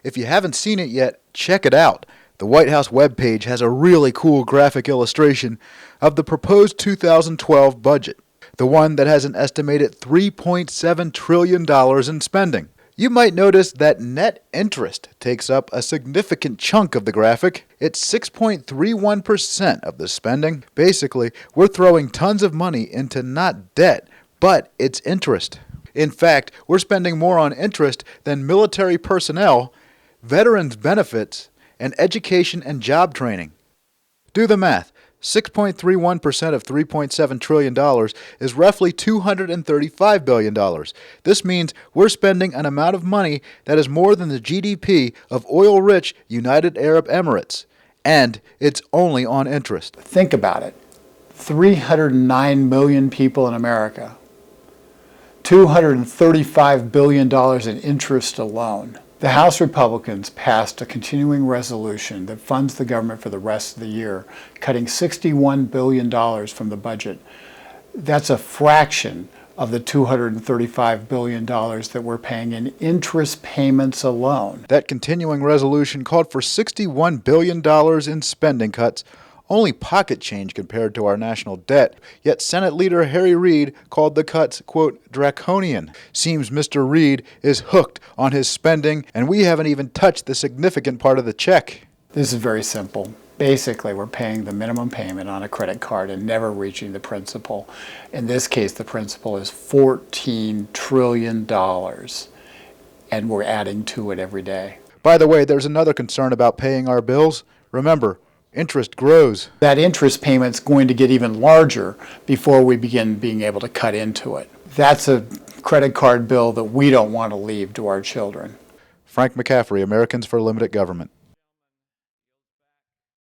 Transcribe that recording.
If you haven't seen it yet, check it out. The White House webpage has a really cool graphic illustration of the proposed 2012 budget, the one that has an estimated $3.7 trillion in spending. You might notice that net interest takes up a significant chunk of the graphic. It's 6.31% of the spending. Basically, we're throwing tons of money into not debt, but it's interest. In fact, we're spending more on interest than military personnel, veterans' benefits, and education and job training. Do the math. 6.31% of $3.7 trillion is roughly $235 billion. This means we're spending an amount of money that is more than the GDP of oil-rich United Arab Emirates. And it's only on interest. Think about it. 309 million people in America. $235 billion in interest alone. The House Republicans passed a continuing resolution that funds the government for the rest of the year, cutting $61 billion from the budget. That's a fraction of the $235 billion that we're paying in interest payments alone. That continuing resolution called for $61 billion in spending cuts, only pocket change compared to our national debt. Yet Senate Leader Harry Reid called the cuts, quote, draconian. Seems Mr. Reid is hooked on his spending, and we haven't even touched the significant part of the check. This is very simple. Basically, we're paying the minimum payment on a credit card and never reaching the principal. In this case, the principal is $14 trillion, and we're adding to it every day. By the way, there's another concern about paying our bills. Remember, interest grows. That interest payment's going to get even larger before we begin being able to cut into it. That's a credit card bill that we don't want to leave to our children. Frank McCaffrey, Americans for Limited Government.